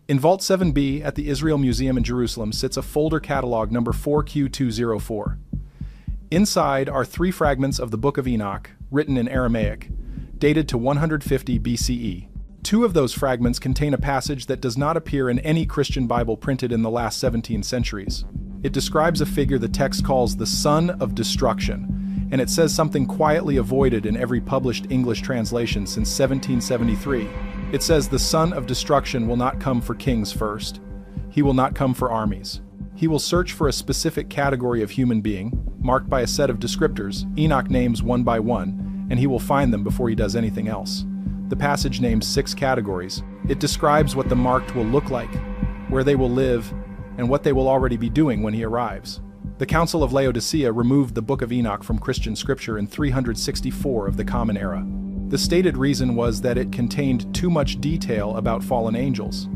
In Vault 7B at the Israel Museum in Jerusalem sits a folder catalog number 4Q204. Inside are 3 fragments of the Book of Enoch, written in Aramaic, dated to 150 BCE. 2 of those fragments contain a passage that does not appear in any Christian Bible printed in the last 17 centuries. It describes a figure the text calls the Son of Destruction, and it says something quietly avoided in every published English translation since 1773. It says the Son of Destruction will not come for kings first. He will not come for armies. He will search for a specific category of human being, marked by a set of descriptors Enoch names one by one, and he will find them before he does anything else. The passage names 6 categories. It describes what the marked will look like, where they will live, and what they will already be doing when he arrives. The Council of Laodicea removed the Book of Enoch from Christian scripture in 364 of the Common Era. The stated reason was that it contained too much detail about fallen angels.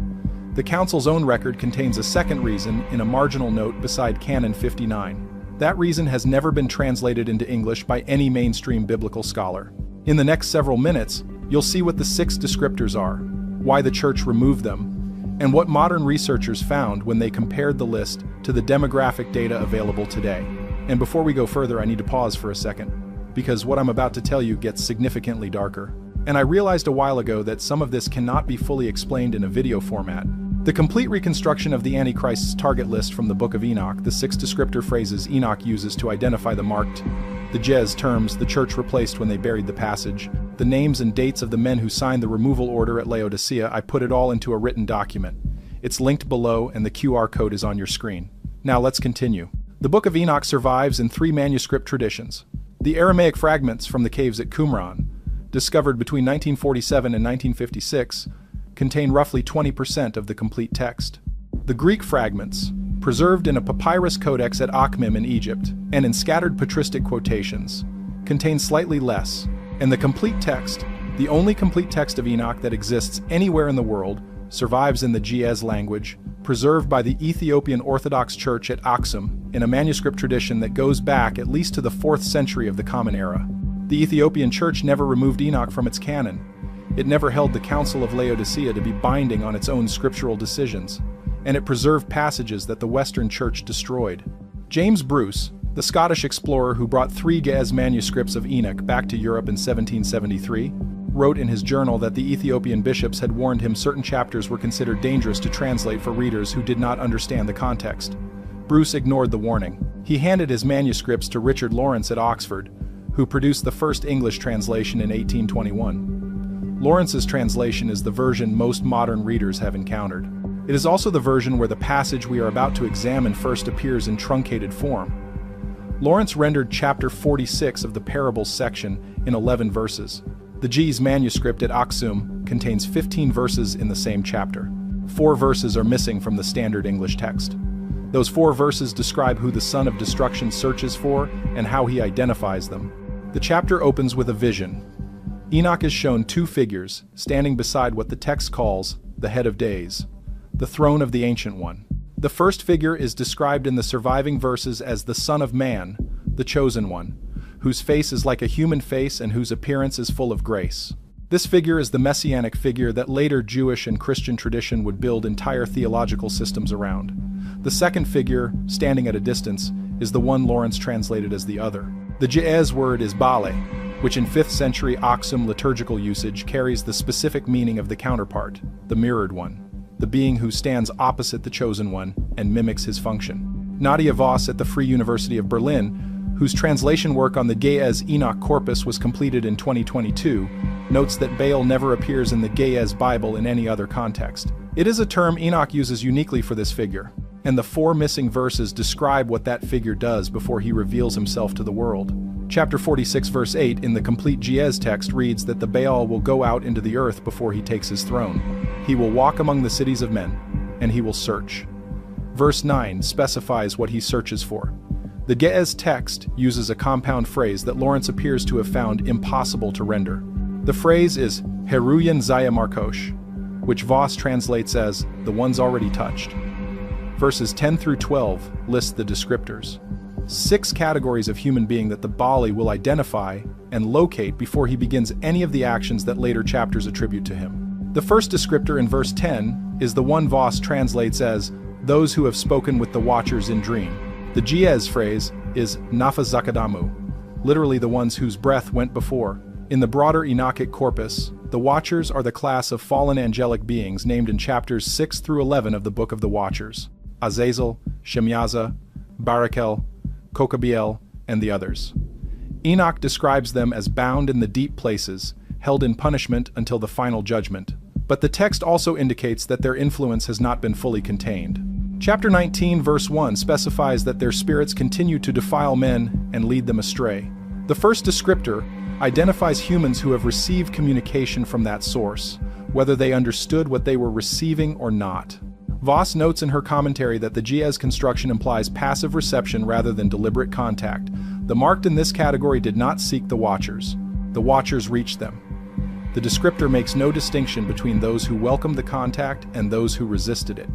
The Council's own record contains a second reason in a marginal note beside Canon 59. That reason has never been translated into English by any mainstream biblical scholar. In the next several minutes, you'll see what the 6 descriptors are, why the church removed them, and what modern researchers found when they compared the list to the demographic data available today. And before we go further, I need to pause for a second, because what I'm about to tell you gets significantly darker. And I realized a while ago that some of this cannot be fully explained in a video format. The complete reconstruction of the Antichrist's target list from the Book of Enoch, the 6 descriptor phrases Enoch uses to identify the marked, the Jez terms the church replaced when they buried the passage, the names and dates of the men who signed the removal order at Laodicea, I put it all into a written document. It's linked below and the QR code is on your screen. Now let's continue. The Book of Enoch survives in 3 manuscript traditions. The Aramaic fragments from the caves at Qumran, discovered between 1947 and 1956, contain roughly 20% of the complete text. The Greek fragments, preserved in a papyrus codex at Akhmim in Egypt, and in scattered patristic quotations, contain slightly less, and the complete text, the only complete text of Enoch that exists anywhere in the world, survives in the Ge'ez language, preserved by the Ethiopian Orthodox Church at Aksum in a manuscript tradition that goes back at least to the 4th century of the Common Era. The Ethiopian Church never removed Enoch from its canon. It never held the Council of Laodicea to be binding on its own scriptural decisions, and it preserved passages that the Western Church destroyed. James Bruce, the Scottish explorer who brought 3 Ge'ez manuscripts of Enoch back to Europe in 1773, wrote in his journal that the Ethiopian bishops had warned him certain chapters were considered dangerous to translate for readers who did not understand the context. Bruce ignored the warning. He handed his manuscripts to Richard Lawrence at Oxford, who produced the first English translation in 1821. Lawrence's translation is the version most modern readers have encountered. It is also the version where the passage we are about to examine first appears in truncated form. Lawrence rendered chapter 46 of the Parables section in 11 verses. The Ge'ez manuscript at Aksum contains 15 verses in the same chapter. 4 verses are missing from the standard English text. Those 4 verses describe who the Son of Destruction searches for and how he identifies them. The chapter opens with a vision. Enoch is shown 2 figures standing beside what the text calls the Head of Days, the throne of the Ancient One. The first figure is described in the surviving verses as the Son of Man, the Chosen One, whose face is like a human face and whose appearance is full of grace. This figure is the messianic figure that later Jewish and Christian tradition would build entire theological systems around. The second figure, standing at a distance, is the one Lawrence translated as the other. The Ge'ez word is Bale, which in 5th century Aksum liturgical usage carries the specific meaning of the counterpart, the mirrored one, the being who stands opposite the Chosen One and mimics his function. Nadia Voss at the Free University of Berlin, whose translation work on the Ge'ez Enoch corpus was completed in 2022, notes that Baal never appears in the Ge'ez Bible in any other context. It is a term Enoch uses uniquely for this figure, and the 4 missing verses describe what that figure does before he reveals himself to the world. Chapter 46 verse 8 in the complete Ge'ez text reads that the Baal will go out into the earth before he takes his throne. He will walk among the cities of men, and he will search. Verse 9 specifies what he searches for. The Ge'ez text uses a compound phrase that Lawrence appears to have found impossible to render. The phrase is Heruyan Zaya Markosh, which Voss translates as the ones already touched. Verses 10 through 12 list the descriptors. 6 categories of human being that the Bali will identify and locate before he begins any of the actions that later chapters attribute to him. The first descriptor in verse 10 is the one Voss translates as those who have spoken with the watchers in dream. The Giez phrase is Nafa Zakadamu, literally the ones whose breath went before. In the broader Enochic corpus, the Watchers are the class of fallen angelic beings named in chapters 6 through 11 of the Book of the Watchers: Azazel, Shemyaza, Barakel, Kokabiel, and the others. Enoch describes them as bound in the deep places, held in punishment until the final judgment. But the text also indicates that their influence has not been fully contained. Chapter 19 verse 1 specifies that their spirits continue to defile men and lead them astray. The first descriptor identifies humans who have received communication from that source, whether they understood what they were receiving or not. Voss notes in her commentary that the Giez construction implies passive reception rather than deliberate contact. The marked in this category did not seek the Watchers. The Watchers reached them. The descriptor makes no distinction between those who welcomed the contact and those who resisted it.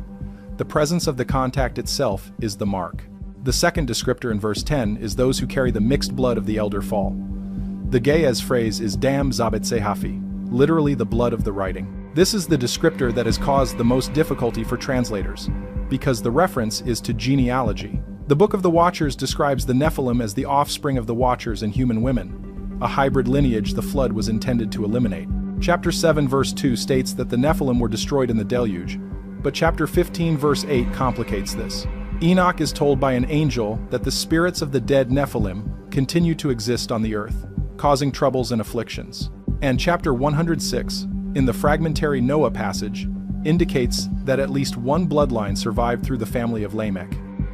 The presence of the contact itself is the mark. The second descriptor in verse 10 is those who carry the mixed blood of the elder fall. The Giez phrase is Dam Zabet Sehafi, literally the blood of the writing. This is the descriptor that has caused the most difficulty for translators, because the reference is to genealogy. The Book of the Watchers describes the Nephilim as the offspring of the Watchers and human women, a hybrid lineage the flood was intended to eliminate. Chapter 7 verse 2 states that the Nephilim were destroyed in the deluge, but chapter 15 verse 8 complicates this. Enoch is told by an angel that the spirits of the dead Nephilim continue to exist on the earth, causing troubles and afflictions. And chapter 106, in the fragmentary Noah passage, indicates that at least one bloodline survived through the family of Lamech.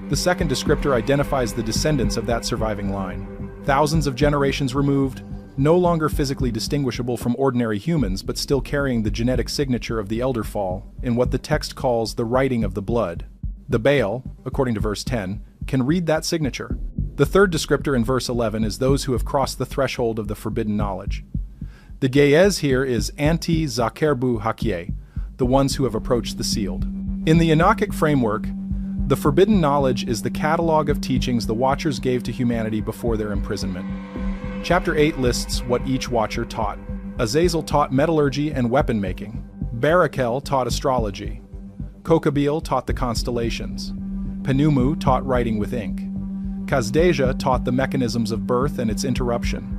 The second descriptor identifies the descendants of that surviving line. Thousands of generations removed, no longer physically distinguishable from ordinary humans but still carrying the genetic signature of the elder fall in what the text calls the writing of the blood. The Baal, according to verse 10, can read that signature. The third descriptor in verse 11 is those who have crossed the threshold of the forbidden knowledge. The Giez here is anti-Zakerbu Hakie, the ones who have approached the sealed. In the Enochic framework, the forbidden knowledge is the catalog of teachings the Watchers gave to humanity before their imprisonment. Chapter 8 lists what each Watcher taught. Azazel taught metallurgy and weapon making. Barakel taught astrology. Kokabiel taught the constellations. Penumu taught writing with ink. Kazdeja taught the mechanisms of birth and its interruption.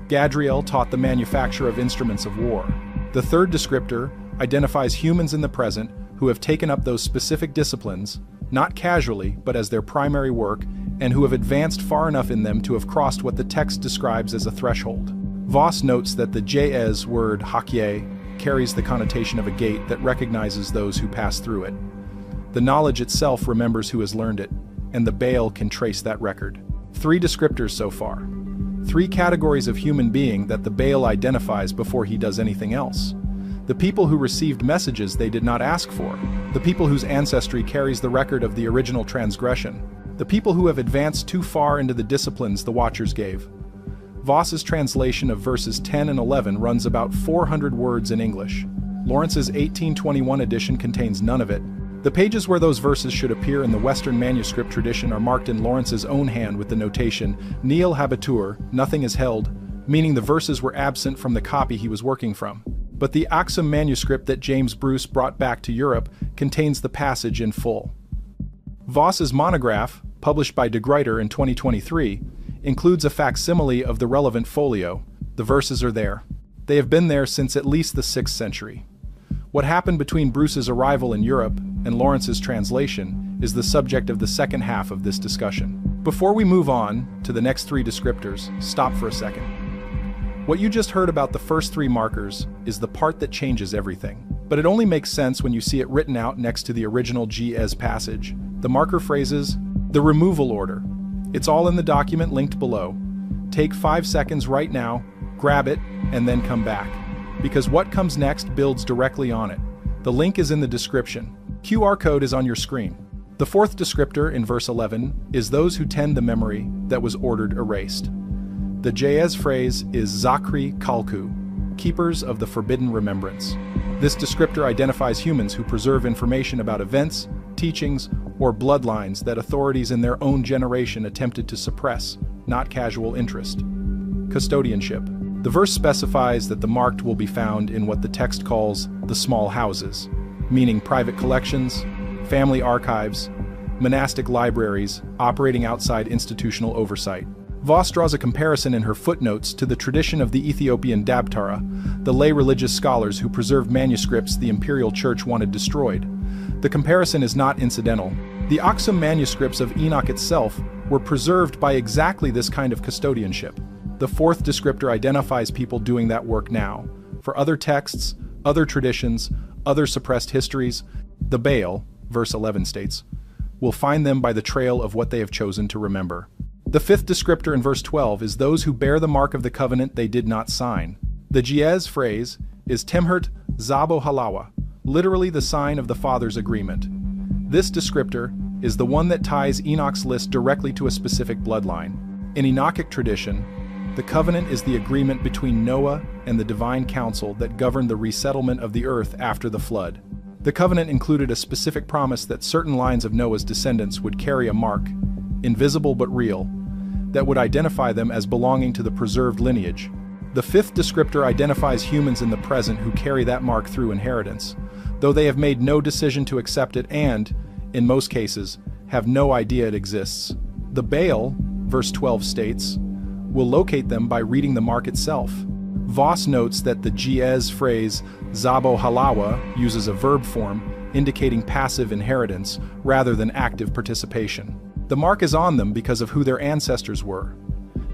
Gadriel taught the manufacture of instruments of war. The third descriptor identifies humans in the present who have taken up those specific disciplines, not casually but as their primary work, and who have advanced far enough in them to have crossed what the text describes as a threshold. Voss notes that the Giez word Hakie carries the connotation of a gate that recognizes those who pass through it. The knowledge itself remembers who has learned it, and the Baal can trace that record. 3 descriptors so far. 3 categories of human being that the Baal identifies before he does anything else. The people who received messages they did not ask for. The people whose ancestry carries the record of the original transgression. The people who have advanced too far into the disciplines the Watchers gave. Voss's translation of verses 10 and 11 runs about 400 words in English. Lawrence's 1821 edition contains none of it. The pages where those verses should appear in the Western manuscript tradition are marked in Lawrence's own hand with the notation Nihil habetur, nothing is held, meaning the verses were absent from the copy he was working from. But the Oxum manuscript that James Bruce brought back to Europe contains the passage in full. Voss's monograph, published by de Gruyter in 2023, includes a facsimile of the relevant folio. The verses are there. They have been there since at least the 6th century. What happened between Bruce's arrival in Europe and Lawrence's translation is the subject of the second half of this discussion. Before we move on to the next 3 descriptors, stop for a second. What you just heard about the first 3 markers is the part that changes everything. But it only makes sense when you see it written out next to the original Giez passage. The marker phrases, the removal order. It's all in the document linked below. Take 5 seconds right now, grab it, and then come back. Because what comes next builds directly on it. The link is in the description. QR code is on your screen. The 4th descriptor in verse 11 is those who tend the memory that was ordered erased. The Giez phrase is Zakri Kalku, keepers of the forbidden remembrance. This descriptor identifies humans who preserve information about events, teachings, or bloodlines that authorities in their own generation attempted to suppress, not casual interest. Custodianship. The verse specifies that the marked will be found in what the text calls the small houses, meaning private collections, family archives, monastic libraries operating outside institutional oversight. Voss draws a comparison in her footnotes to the tradition of the Ethiopian Dabtara, the lay religious scholars who preserved manuscripts the imperial church wanted destroyed. The comparison is not incidental. The Aksum manuscripts of Enoch itself were preserved by exactly this kind of custodianship. The fourth descriptor identifies people doing that work now. For other texts, other traditions, other suppressed histories, the Baal, verse 11 states, will find them by the trail of what they have chosen to remember. The fifth descriptor in verse 12 is those who bear the mark of the covenant they did not sign. The Giez phrase is Temhert Zabo Halawa, literally the sign of the Father's agreement. This descriptor is the one that ties Enoch's list directly to a specific bloodline. In Enochic tradition, the covenant is the agreement between Noah and the divine council that governed the resettlement of the earth after the flood. The covenant included a specific promise that certain lines of Noah's descendants would carry a mark, invisible but real, that would identify them as belonging to the preserved lineage. The fifth descriptor identifies humans in the present who carry that mark through inheritance, though they have made no decision to accept it and, in most cases, have no idea it exists. The Baal, verse 12 states, will locate them by reading the mark itself. Voss notes that the Giez phrase Zabo Halawa uses a verb form indicating passive inheritance rather than active participation. The mark is on them because of who their ancestors were,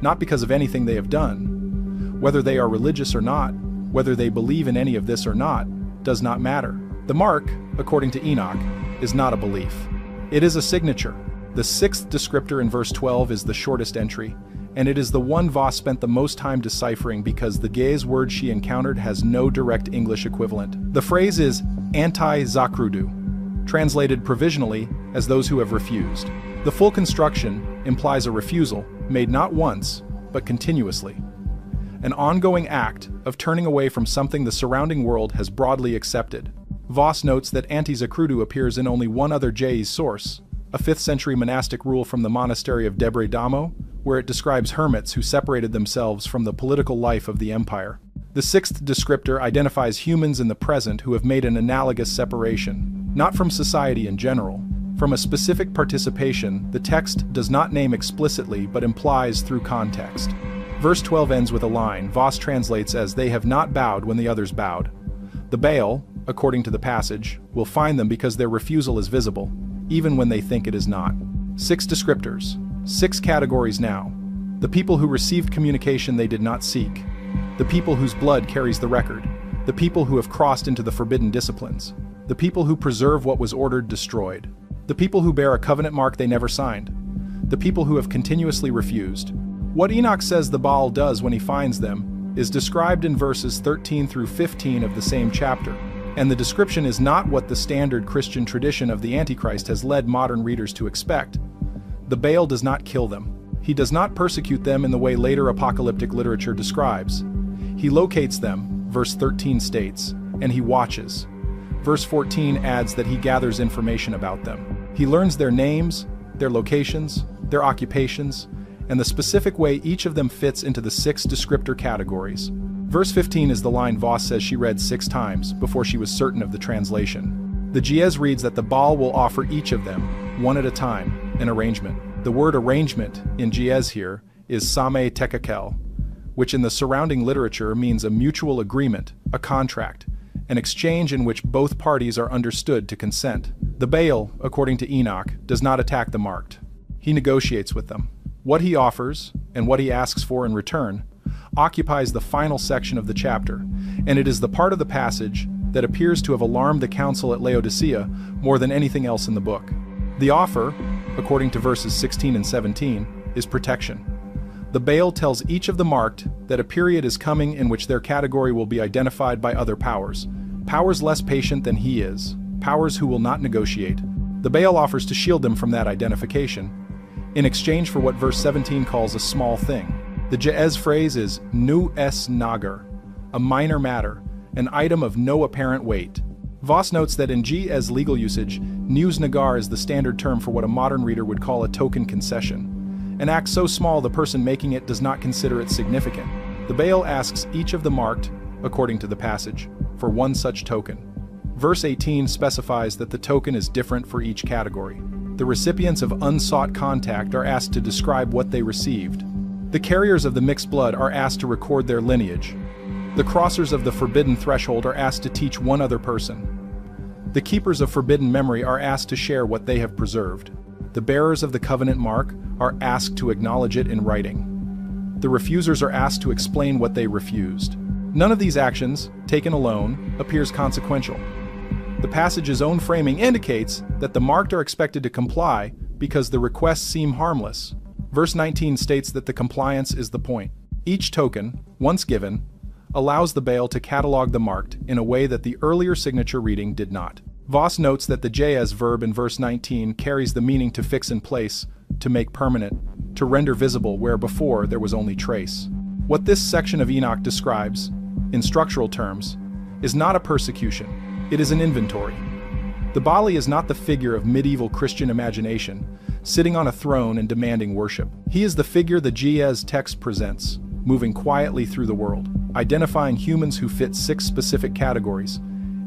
not because of anything they have done. Whether they are religious or not, whether they believe in any of this or not, does not matter. The mark, according to Enoch, is not a belief. It is a signature. The sixth descriptor in verse 12 is the shortest entry, and it is the one Voss spent the most time deciphering because the Ge'ez word she encountered has no direct English equivalent. The phrase is anti-zakrudu, translated provisionally as those who have refused. The full construction implies a refusal, made not once, but continuously. An ongoing act of turning away from something the surrounding world has broadly accepted. Voss notes that anti-zakrudu appears in only one other Ge'ez source, a 5th century monastic rule from the monastery of Debre Damo, where it describes hermits who separated themselves from the political life of the empire. The sixth descriptor identifies humans in the present who have made an analogous separation, not from society in general. From a specific participation, the text does not name explicitly but implies through context. Verse 12 ends with a line Voss translates as "they have not bowed when the others bowed." The Baal, according to the passage, will find them because their refusal is visible, even when they think it is not. 6 descriptors, 6 categories now. The people who received communication they did not seek. The people whose blood carries the record. The people who have crossed into the forbidden disciplines. The people who preserve what was ordered destroyed. The people who bear a covenant mark they never signed. The people who have continuously refused. What Enoch says the Baal does when he finds them is described in verses 13 through 15 of the same chapter, and the description is not what the standard Christian tradition of the Antichrist has led modern readers to expect. The Baal does not kill them. He does not persecute them in the way later apocalyptic literature describes. He locates them, verse 13 states, and he watches. Verse 14 adds that he gathers information about them. He learns their names, their locations, their occupations, and the specific way each of them fits into the 6 descriptor categories. Verse 15 is the line Voss says she read 6 times before she was certain of the translation. The Giez reads that the Baal will offer each of them, one at a time, an arrangement. The word arrangement in Giez here is same tekakel, which in the surrounding literature means a mutual agreement, a contract, an exchange in which both parties are understood to consent. The Baal, according to Enoch, does not attack the marked. He negotiates with them. What he offers, and what he asks for in return, occupies the final section of the chapter, and it is the part of the passage that appears to have alarmed the council at Laodicea more than anything else in the book. The offer, according to verses 16 and 17, is protection. The Baal tells each of the marked that a period is coming in which their category will be identified by other powers, powers less patient than he is, powers who will not negotiate. The Baal offers to shield them from that identification, in exchange for what verse 17 calls a small thing. The Ge'ez phrase is nu es nagar, a minor matter, an item of no apparent weight. Voss notes that in Ge'ez legal usage, news nagar is the standard term for what a modern reader would call a token concession, an act so small the person making it does not consider it significant. The Baal asks each of the marked, according to the passage, for one such token. Verse 18 specifies that the token is different for each category. The recipients of unsought contact are asked to describe what they received. The carriers of the mixed blood are asked to record their lineage. The crossers of the forbidden threshold are asked to teach one other person. The keepers of forbidden memory are asked to share what they have preserved. The bearers of the covenant mark are asked to acknowledge it in writing. The refusers are asked to explain what they refused. None of these actions, taken alone, appears consequential. The passage's own framing indicates that the marked are expected to comply because the requests seem harmless. Verse 19 states that the compliance is the point. Each token, once given, allows the Baal to catalog the marked in a way that the earlier signature reading did not. Voss notes that the jez verb in verse 19 carries the meaning to fix in place, to make permanent, to render visible where before there was only trace. What this section of Enoch describes, in structural terms, is not a persecution, it is an inventory. The Bali is not the figure of medieval Christian imagination, sitting on a throne and demanding worship. He is the figure the jez text presents, moving quietly through the world, identifying humans who fit 6 specific categories,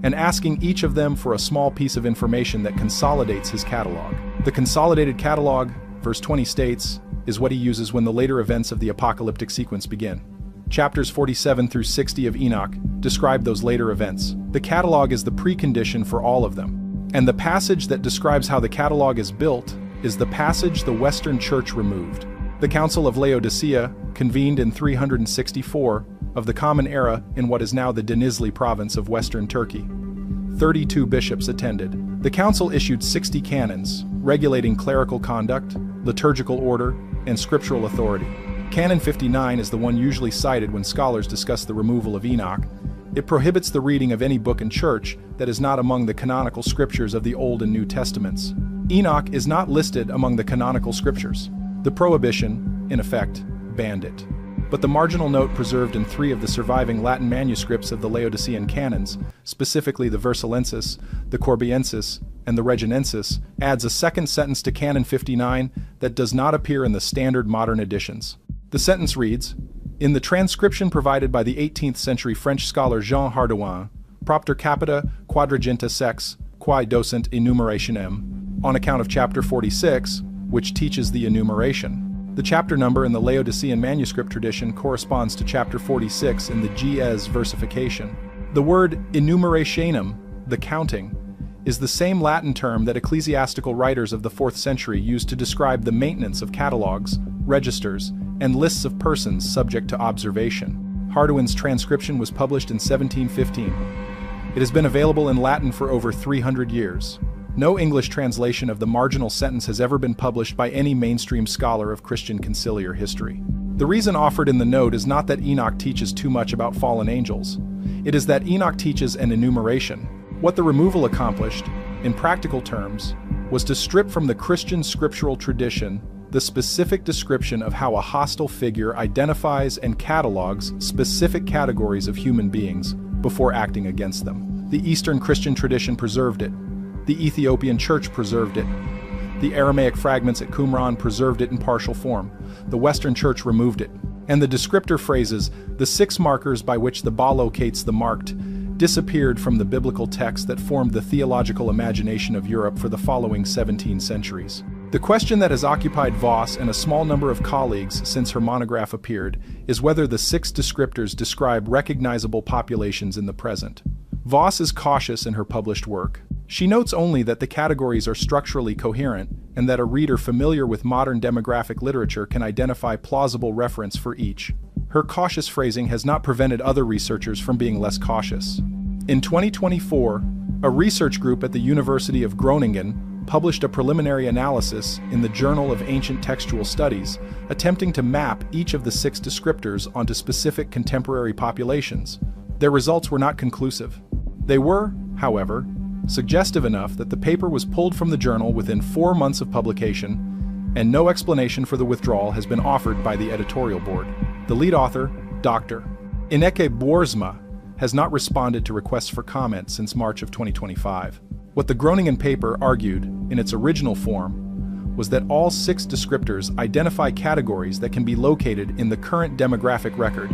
and asking each of them for a small piece of information that consolidates his catalog. The consolidated catalog, verse 20 states, is what he uses when the later events of the apocalyptic sequence begin. Chapters 47 through 60 of Enoch describe those later events. The catalog is the precondition for all of them. And the passage that describes how the catalog is built is the passage the Western Church removed. The Council of Laodicea, convened in 364 of the Common Era in what is now the Denizli province of Western Turkey. 32 bishops attended. The council issued 60 canons, regulating clerical conduct, liturgical order, and scriptural authority. Canon 59 is the one usually cited when scholars discuss the removal of Enoch. It prohibits the reading of any book in church that is not among the canonical scriptures of the Old and New Testaments. Enoch is not listed among the canonical scriptures. The prohibition, in effect, banned it. But the marginal note preserved in 3 of the surviving Latin manuscripts of the Laodicean canons, specifically the Versalensis, the Corbiensis, and the Reginensis, adds a second sentence to Canon 59 that does not appear in the standard modern editions. The sentence reads, "In the transcription provided by the 18th century French scholar Jean Hardouin, propter capita quadraginta sex, quae docent enumerationem, on account of chapter 46, which teaches the enumeration." The chapter number in the Laodicean manuscript tradition corresponds to chapter 46 in the jez versification. The word enumerationem, the counting, is the same Latin term that ecclesiastical writers of the 4th century used to describe the maintenance of catalogs, registers, and lists of persons subject to observation. Hardouin's transcription was published in 1715. It has been available in Latin for over 300 years. No English translation of the marginal sentence has ever been published by any mainstream scholar of Christian conciliar history. The reason offered in the note is not that Enoch teaches too much about fallen angels. It is that Enoch teaches an enumeration. What the removal accomplished, in practical terms, was to strip from the Christian scriptural tradition the specific description of how a hostile figure identifies and catalogs specific categories of human beings before acting against them. The Eastern Christian tradition preserved it. The Ethiopian church preserved it. The Aramaic fragments at Qumran preserved it in partial form. The Western church removed it. And the descriptor phrases, the 6 markers by which the Baal locates the marked, disappeared from the biblical text that formed the theological imagination of Europe for the following 17 centuries. The question that has occupied Voss and a small number of colleagues since her monograph appeared is whether the 6 descriptors describe recognizable populations in the present. Voss is cautious in her published work. She notes only that the categories are structurally coherent and that a reader familiar with modern demographic literature can identify plausible reference for each. Her cautious phrasing has not prevented other researchers from being less cautious. In 2024, a research group at the University of Groningen published a preliminary analysis in the Journal of Ancient Textual Studies, attempting to map each of the 6 descriptors onto specific contemporary populations. Their results were not conclusive. They were, however, suggestive enough that the paper was pulled from the journal within 4 months of publication, and no explanation for the withdrawal has been offered by the editorial board. The lead author, Dr. Ineke Boersma, has not responded to requests for comment since March of 2025. What the Groningen paper argued, in its original form, was that all 6 descriptors identify categories that can be located in the current demographic record,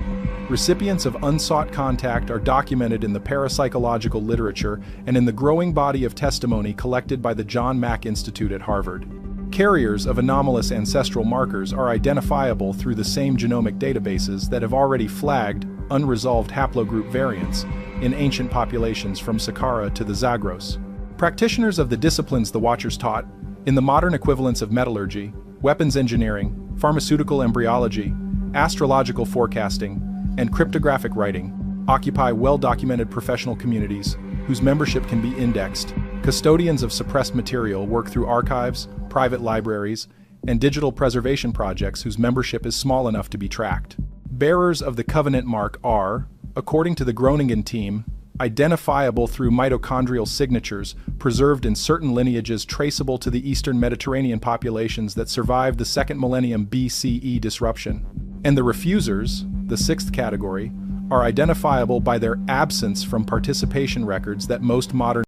Recipients of unsought contact are documented in the parapsychological literature and in the growing body of testimony collected by the John Mack Institute at Harvard. Carriers of anomalous ancestral markers are identifiable through the same genomic databases that have already flagged unresolved haplogroup variants in ancient populations from Saqqara to the Zagros. Practitioners of the disciplines the Watchers taught, in the modern equivalents of metallurgy, weapons engineering, pharmaceutical embryology, astrological forecasting, and cryptographic writing, occupy well-documented professional communities whose membership can be indexed. Custodians of suppressed material work through archives, private libraries, and digital preservation projects whose membership is small enough to be tracked. Bearers of the Covenant mark are, according to the Groningen team, identifiable through mitochondrial signatures preserved in certain lineages traceable to the Eastern Mediterranean populations that survived the 2nd millennium BCE disruption. And the refusers, the 6th category, are identifiable by their absence from participation records that most modern